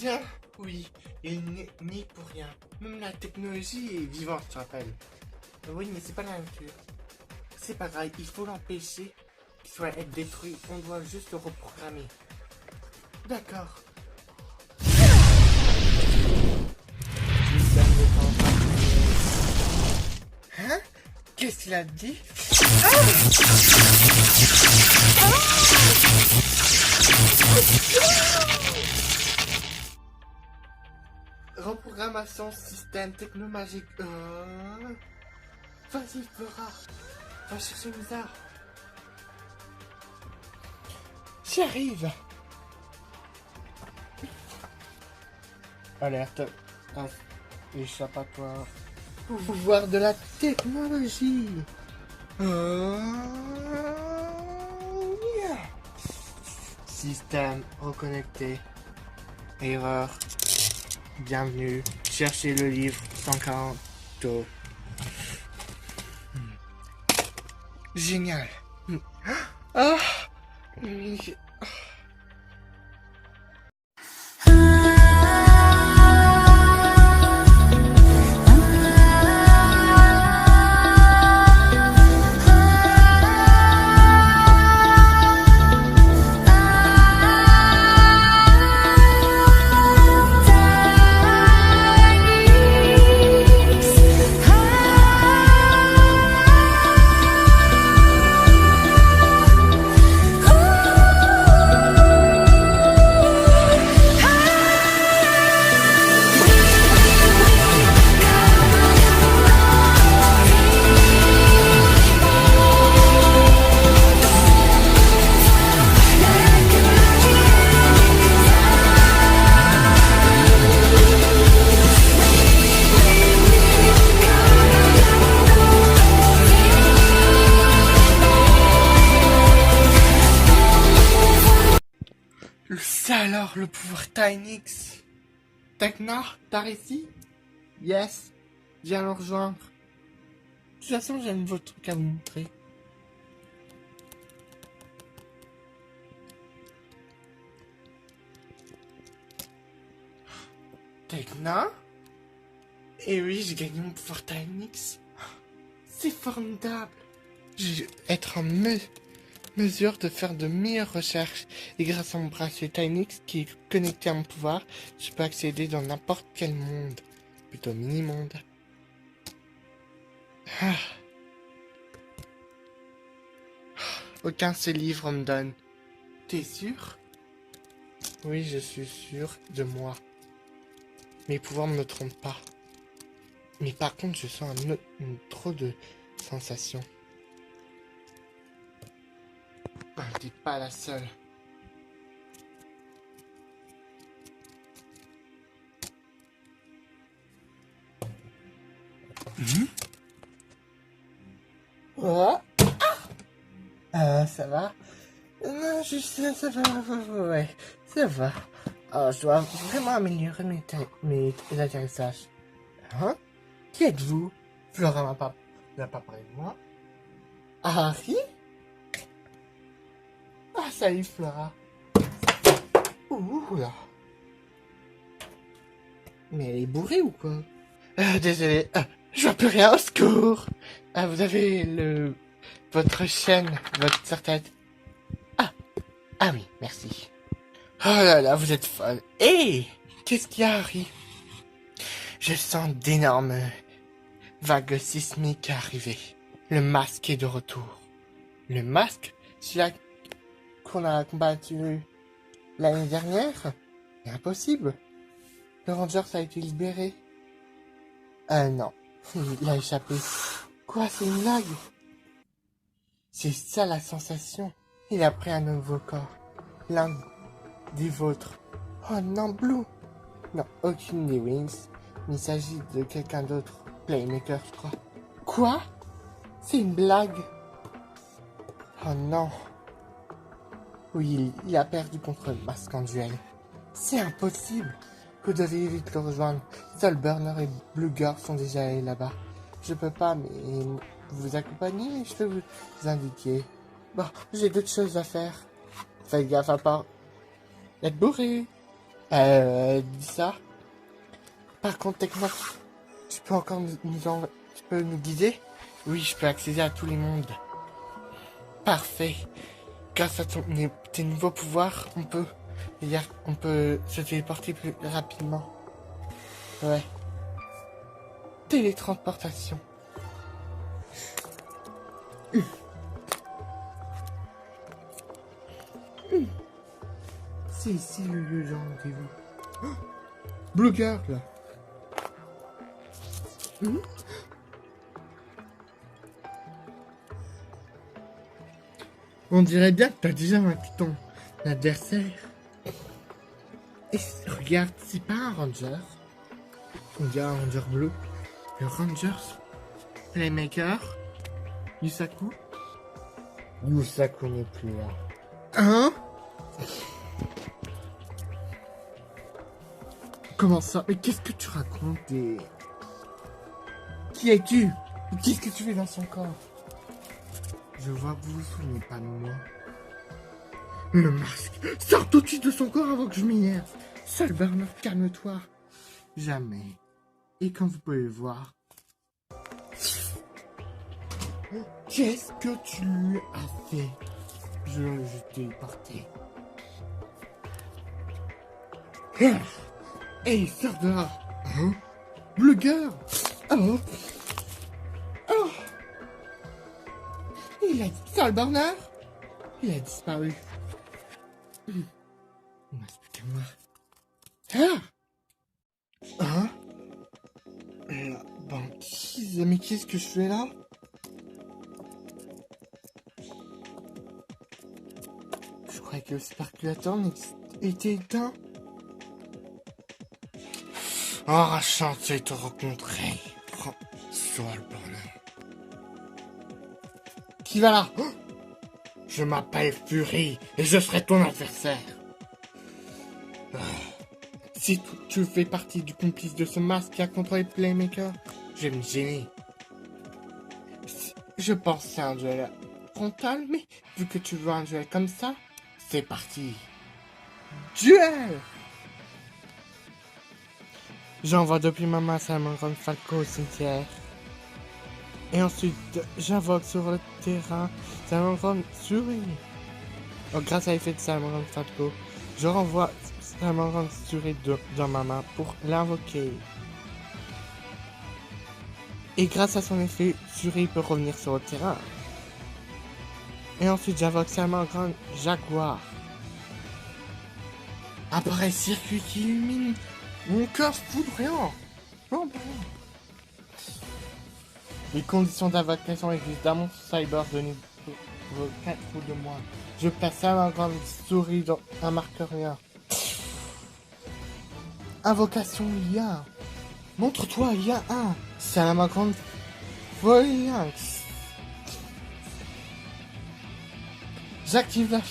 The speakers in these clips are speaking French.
Bien, oui, il n'est ni pour rien. Même la technologie est vivante, je rappelle. Oui, mais c'est pas la nature. C'est pas grave, il faut l'empêcher qu'il soit être détruit. On doit juste le reprogrammer. D'accord. Hein? Qu'est-ce qu'il a dit? Reprogrammation système technomagique. Vas-y, Flora. Va chercher Mizar. J'y arrive. Alerte. Échappatoire. Pouvoir de la technologie. Yeah. Système reconnecté. Erreur. Bienvenue. Cherchez le livre 140. Génial. Ah. C'est alors le pouvoir Tynix. Techna, t'as réussi? Yes. Viens nous rejoindre. De toute façon, j'ai un nouveau truc à vous montrer. Techna? Et oui, j'ai gagné mon pouvoir Tynix. C'est formidable. Je vais être en mesure de faire de meilleures recherches et grâce à mon bracelet Tynix qui est connecté à mon pouvoir, je peux accéder dans n'importe quel monde, plutôt mini-monde. Ah. Aucun de ces livres me donne. T'es sûr? Oui, je suis sûr de moi. Mes pouvoirs ne me trompent pas. Mais par contre, je sens trop de sensations. T'es pas la seule. Oh. Ça va? Non, ça va, ouais, ça va. Oh, je dois vraiment améliorer mes atterrissages. Hein? Qui êtes-vous? Flora n'a pas parlé de moi. Harry? Ah, salut Flora. Ouh là. Mais elle est bourrée ou quoi? Désolé, je vois plus rien, au secours. Vous avez votre chaîne, votre serre-tête. Ah oui, merci. Oh là là, vous êtes folle. Hé! Qu'est-ce qu'il y a, Harry? Je sens d'énormes vagues sismiques arriver. Le masque est de retour. Le masque? Celui-là qu'on a combattu l'année dernière? C'est impossible. Le Ranger a été libéré. Non. Il a échappé. Quoi, c'est une blague? C'est ça la sensation. Il a pris un nouveau corps. L'un des vôtres. Oh non, Blue. Non, aucune des Wings. Mais il s'agit de quelqu'un d'autre. Playmaker, je crois. Quoi? C'est une blague. Oh non. Oui, il a perdu contre le masque en duel. C'est impossible. Vous devez vite le rejoindre. Seul Burner et Blue Girl sont déjà allés là-bas. Je peux pas, mais vous accompagner, je peux vous indiquer. Bon, j'ai d'autres choses à faire. Faites gaffe à pas être bourré. Dis ça. Par contre, Technoc, tu peux encore tu peux nous guider? Oui, je peux accéder à tous les mondes. Parfait. Grâce à tes nouveaux pouvoirs, on peut se téléporter plus rapidement. Ouais. Télétransportation. C'est ici le lieu de rendez-vous. Oh, blogueur, là. On dirait bien que t'as déjà vaincu ton adversaire. Et regarde, c'est pas un ranger. On dirait un ranger bleu. Le Rangers Playmaker Yusaku. Yusaku n'est plus là. Hein? Comment ça? Mais qu'est-ce que tu racontes et... Qui es-tu? Qu'est-ce que tu fais dans son corps? Je vois que vous vous souvenez pas de moi. Le masque! Sors tout de suite de son corps avant que je m'énerve! Sale Burner, calme-toi! Jamais. Et comme vous pouvez le voir... Qu'est-ce que tu lui as fait? Je t'ai porté. Hey, sors de là! Hein? Blogueur! Oh! Oh! Il a... Sale Burner! Il a disparu. Expliquez-moi. Ah! Hein? La banquise? Mais qu'est-ce que je fais là? Je croyais que le sparculateur était éteint. Oh, enchanté de te rencontrer. François le Burner. Qui va là? Oh, je m'appelle Fury et je serai ton adversaire. Si tu fais partie du complice de ce masque qui a contrôlé Playmaker, je vais me gêner. Je pensais à un duel frontal, mais vu que tu veux un duel comme ça, c'est parti. Duel! J'envoie depuis ma main Salamagrande Falco au cimetière. Et ensuite, j'invoque sur le terrain Salamagrande Souris. Grâce à l'effet de Salamagrande Falco, je renvoie Salamagrande Souris dans ma main pour l'invoquer. Et grâce à son effet, Souris peut revenir sur le terrain. Et ensuite, j'invoque Salamagrande Jaguar. Apparaît circuit qui illumine mon corps foudroyant. Oh, bon. Les conditions d'invocation existent dans mon cyber de niveau 4 ou de moins. Je passe à ma grande souris dans un marqueur lien. Invocation lien. Montre-toi lien 1. C'est à ma grande phalanx. J'active la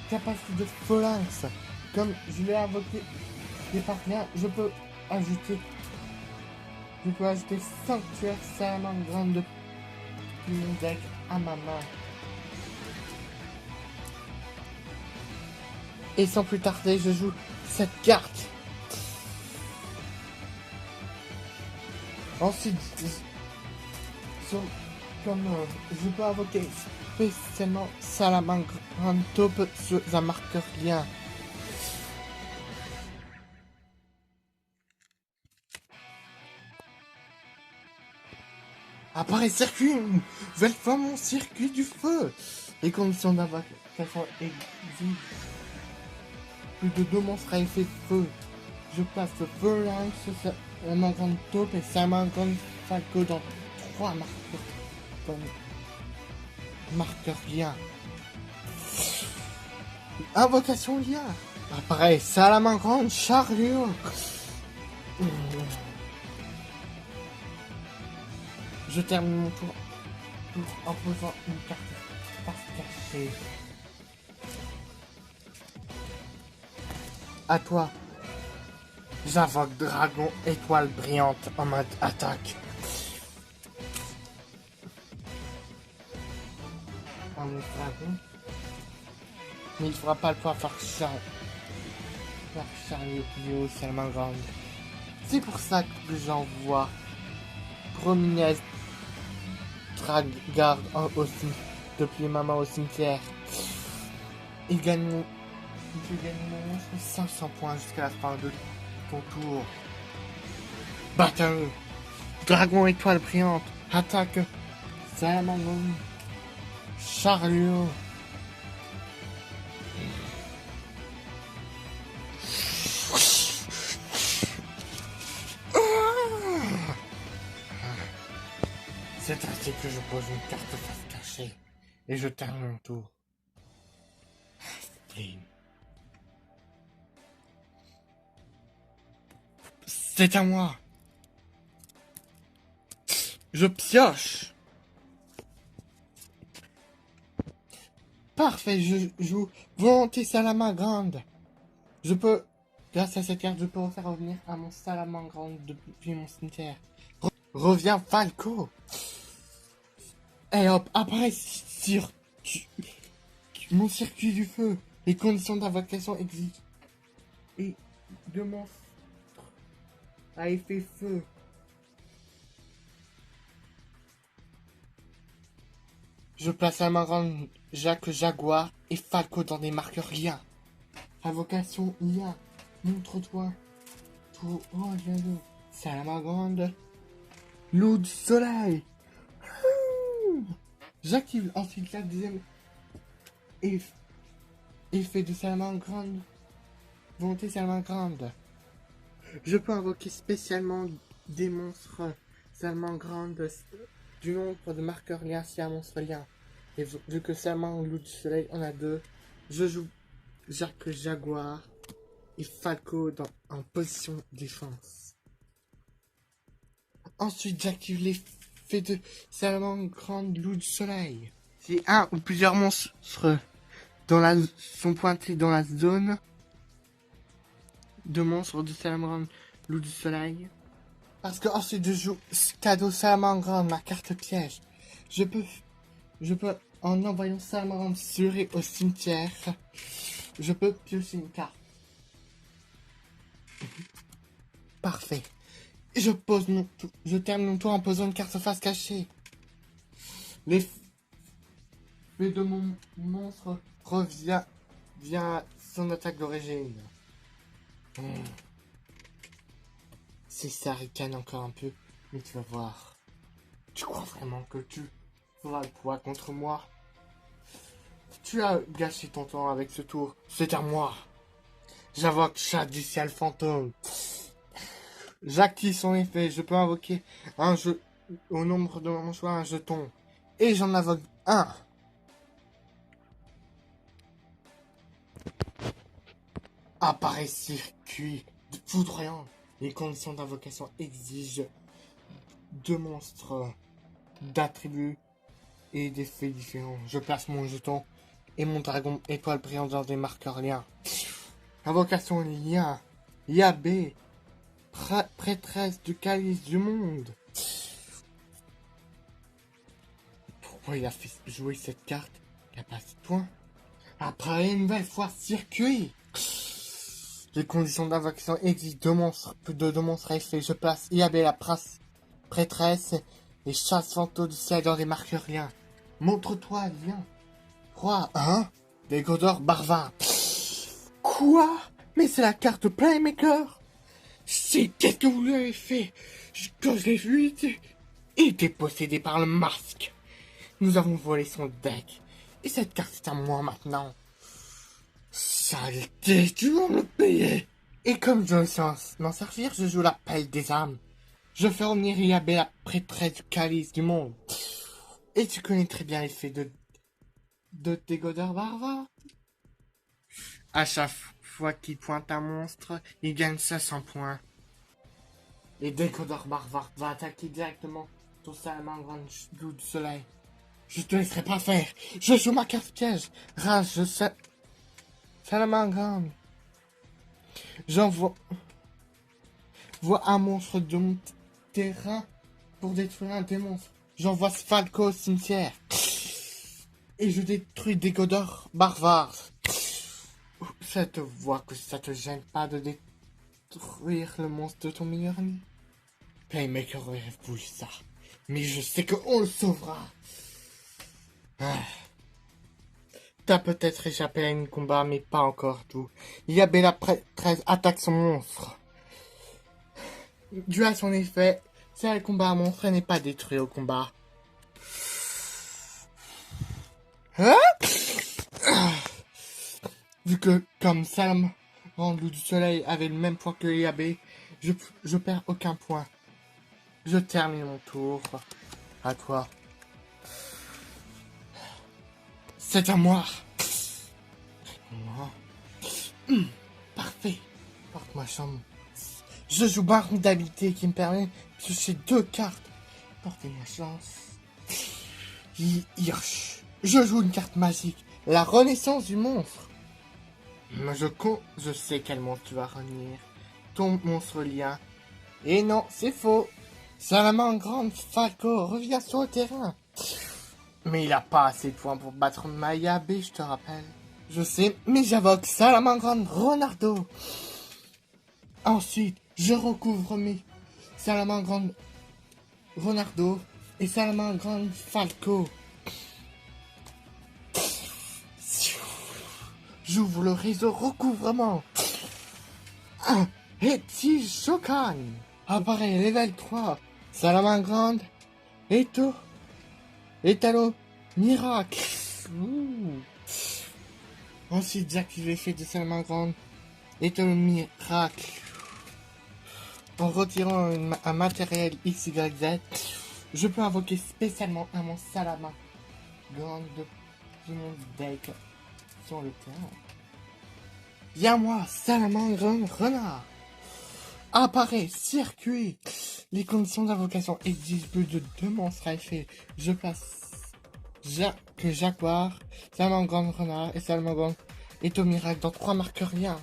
capacité de phalanx. Comme je l'ai invoqué des partenaires, je peux ajouter sanctuaire Salamagrande de mon deck à ma main. Et sans plus tarder, je joue cette carte. Ensuite, comme je peux invoquer spécialement Salamagrande Taupe sur un marqueur lien. Apparaît circuit, nouvelle fois mon circuit du feu. Les conditions d'invocation existent. Plus de 2 monstres à effet de feu. Je place le phalanx, Salamagrande Taupe et Salamagrande Falco dans 3 marqueurs lien. Invocation lien. Apparaît Salamagrande Charlure. Je termine mon tour en posant une carte face cachée. À toi. J'invoque Dragon Étoile Brillante en mode attaque. Un dragon. Mais il ne fera pas le pouvoir faire ça. faire charrier au plus haut Salamandre. C'est pour ça que j'envoie Prominez Dragarde depuis maman au cimetière. Il gagne mon 500 points jusqu'à la fin de ton tour. Bataille. Dragon étoile brillante. Attaque. Salamandre. Chariot. C'est ainsi que je pose une carte face cachée. Et je termine mon tour. Spleen. C'est à moi. Je pioche. Parfait, je joue Volonté Salamandre. Je peux, grâce à cette carte, je peux refaire revenir à mon Salamandre depuis mon cimetière. Reviens Falco. Et hop, apparaît sur mon circuit du feu. Les conditions d'invocation existent. Et de monstres à effet feu. Je place Salamandre, Jacques Jaguar et Falco dans des marqueurs rien. Invocation IA. Montre-toi. Tout reviens-le. Salamandre. Loup du soleil. J'active ensuite la deuxième effet de Salamandre. Volonté Salamandre. Je peux invoquer spécialement des monstres Salamandre du nombre de marqueurs liens si un monstre lien. Et vu que Salamandre Loup du soleil en a deux, je joue Jacques Jaguar et Falco en position défense. Ensuite, j'active l'effet de Salamandre Loup du soleil. Si un ou plusieurs monstres sont pointés dans la zone de monstres de Salamandre Loup du soleil, parce que ensuite je joue cadeau Salamandre, ma carte piège. Je peux en envoyant Salamandre suré au cimetière, je peux piocher une carte. Parfait. Je termine mon tour en posant une carte face cachée. L'effet de mon monstre revient à son attaque d'origine. C'est ça, ricane encore un peu, mais tu vas voir. Tu crois vraiment que tu feras le poids contre moi? Tu as gâché ton temps avec ce tour. C'est à moi. J'invoque chat du ciel fantôme. J'active son effet. Je peux invoquer un jeu au nombre de mon choix un jeton. Et j'en invoque un. Apparaît circuit foudroyant. Les conditions d'invocation exigent deux monstres d'attributs et d'effets différents. Je place mon jeton et mon dragon étoile brillante dans des marqueurs liens. Invocation lien. Yabé. Prêtresse du calice du monde. Pourquoi il a fait jouer cette carte? Il a pas assez de points. Après une nouvelle fois circuit. Les conditions d'invocation exigent deux monstres à effet. Je place Yabé la prêtresse et chasse fantôme du ciel dans des marqueurs liens. Montre-toi, viens. Roi 1, des Godor Barvin. Quoi? Mais c'est la carte Playmaker. Qu'est-ce que vous lui avez fait? Quand je l'ai vu, il était possédé par le masque. Nous avons volé son deck. Et cette carte est à moi maintenant. Saleté, tu vas me payer. Et comme je sais m'en servir, je joue la pelle des âmes. Je fais revenir Yabé, la prêtresse du calice du monde. Et tu connais très bien l'effet de Dégodeur Barbare. À chaque fois qu'il pointe un monstre, il gagne 500 points. Et Dégodeur Barbare va attaquer directement ton Salamandre Loup du soleil. Je te laisserai pas faire. Je joue ma carte piège. Rage, je sais. Salamandre. J'envoie un monstre de mon terrain pour détruire un des monstres. J'envoie Falco au cimetière. Et je détruis Dégodor Barbare. Je te vois que ça te gêne pas de détruire le monstre de ton meilleur ami. Playmaker aurait voulu ça. Mais je sais qu'on le sauvera. Ah. T'as peut-être échappé à un combat, mais pas encore tout. Yabé la prêtresse attaque son monstre. Dû à son effet, si le combat à monstre n'est pas détruit au combat. Hein? Vu que, comme Salam, Loup du Soleil avait le même poids que Yabé, je perds aucun point. Je termine mon tour. À toi. C'est à moi. Parfait. Porte ma chambre. Je joue barre d'habilité qui me permet de toucher 2 cartes. Portez-moi chance. Hirsch. Je joue une carte magique. La renaissance du monstre. Je sais quel monstre tu vas revenir. Ton monstre lien. Et non, c'est faux. Salamandre Grande Falco revient sur le terrain. Mais il a pas assez de points pour battre Maya B, je te rappelle. Je sais, mais j'invoque Salamandre Grande Renardo. Ensuite, je recouvre mes Salamandre Grande Renardo et Salamandre Grande Falco. J'ouvre le réseau recouvrement. Et si Shokan apparaît level 3. Salamandre Grande. Étalo. Miracle. Ouh. Ensuite, j'active l'effet de Salamandre Grande. Étalo Miracle. En retirant un matériel XYZ, je peux invoquer spécialement un monstre Salamandre Grande de mon deck sur le terrain. Viens moi, Salamandre Grande Renard. Apparaît circuit. Les conditions d'invocation exigent plus de 2 monstres à effet. Je place Jaguar, Salamandre Grande Renard et Salamandre Grande Étau Miracle dans 3 marqueurs liens.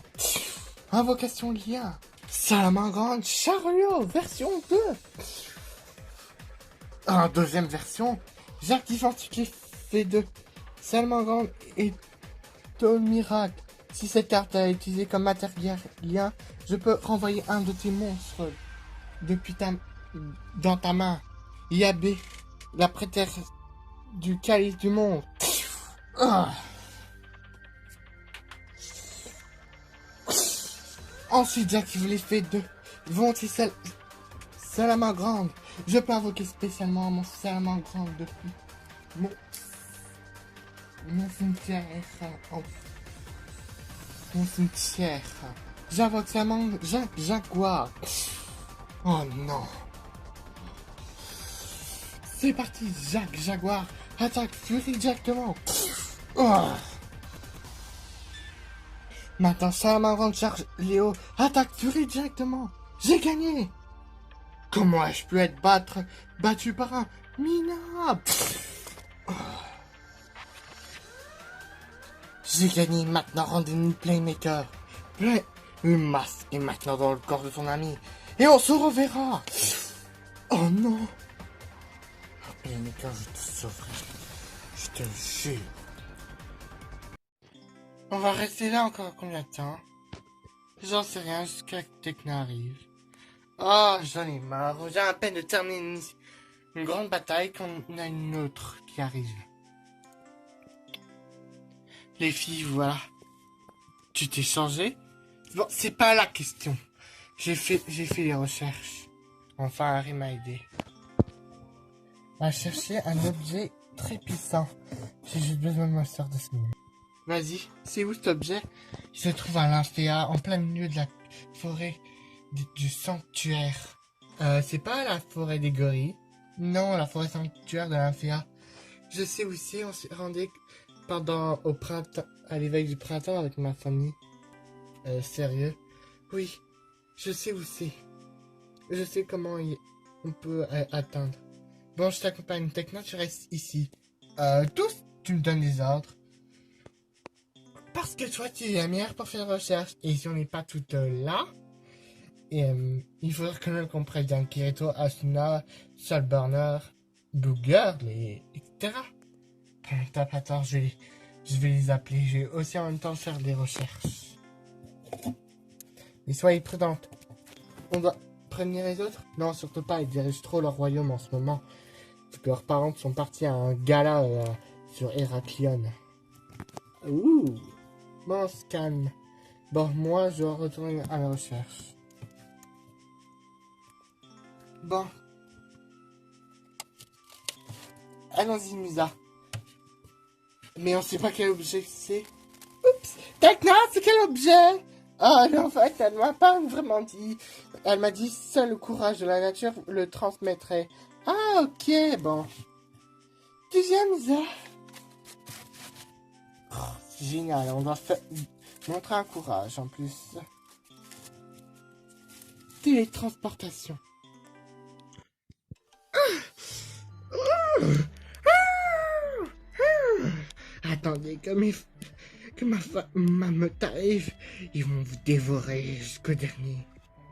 Invocation lien. Salamandre Grande Chariot version 2. En deuxième version, j'active l'effet de Salamandre Grande Étau Miracle. Si cette carte est utilisée comme matériel lien, je peux renvoyer un de tes monstres dans ta main. Yabé, la prêtresse du calice du monde. Ensuite, j'active l'effet de Volonté Salamandre Grande. Je peux invoquer spécialement mon Salamandre Grande depuis mon cimetière. Mon cimetière. J'invoque Salamandre Jaguar. Oh non. C'est parti, Jaguar. Attaque Furie directement. Oh. Maintenant, Salamandre Grande charge Léo. Attaque Furie directement. J'ai gagné. Comment ai-je pu être battu par un minable? Oh. J'ai gagné, maintenant rendez-nous Playmaker. Le masque est maintenant dans le corps de ton ami. Et on se reverra. Oh non. Oh, Playmaker, je te sauverai. Je te jure. On va rester là encore combien de temps? J'en sais rien jusqu'à que Tekna arrive. Oh, j'en ai marre. J'ai à peine de terminer une grande bataille qu'on a une autre qui arrive. Les filles, voilà. Tu t'es changé? Bon, c'est pas la question. J'ai fait les recherches. Enfin, Harry m'a aidé. À chercher un objet très puissant. J'ai juste besoin de ma soeur de ce moment. Vas-y, c'est où cet objet? Il se trouve à l'Inféa, en plein milieu de la forêt du sanctuaire. C'est pas la forêt des gorilles. Non, la forêt sanctuaire de l'Inféa. Je sais où c'est, on s'est rendu au printemps, à l'éveil du printemps avec ma famille. Sérieux? Oui, je sais où c'est. Je sais comment on peut atteindre. Bon, je t'accompagne. Tekna, tu restes ici. Tous, tu me donnes des ordres. Parce que toi, tu es la meilleure pour faire recherche. Et si on n'est pas toutes là, il faudra quand même qu'on prévienne Kirito, Asuna, Soulburner, Blue Girl, etc. T'as pas tort, je vais les appeler. Je vais aussi en même temps faire des recherches. Et soyez prudente. On doit prévenir les autres? Non, surtout pas, ils dirigent trop leur royaume en ce moment. Parce que leurs parents sont partis à un gala sur Héraclion. Ouh. Bon, on se calme. Bon, moi, je dois retourner à la recherche. Bon. Allons-y, Musa. Mais on sait pas quel objet c'est. Oups. Tekna, c'est quel objet? Ah, mais en fait, elle m'a pas vraiment dit. Elle m'a dit seul le courage de la nature le transmettrait. Ah, ok, bon. Tu viens, Musa? Oh, c'est génial, on doit montrer un courage en plus. Télétransportation. Attendez, que ma meute arrive, ils vont vous dévorer jusqu'au dernier.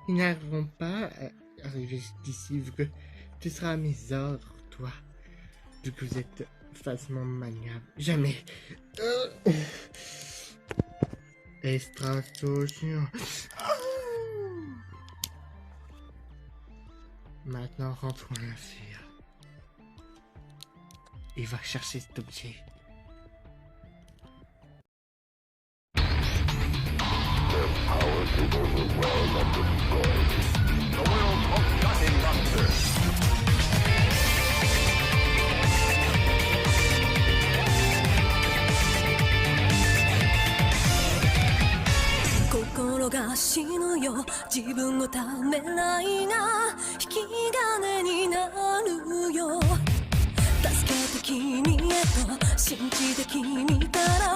Ils n'arriveront pas à arriver jusqu'ici vu que tu seras à mes ordres, toi. Vu que vous êtes facilement maniable. Jamais. Extraction. Maintenant, rentrons à l'affaire. Et va chercher cet objet.心が死ぬよ自分のためらいが引き金になるよ助けて君へと信じて君から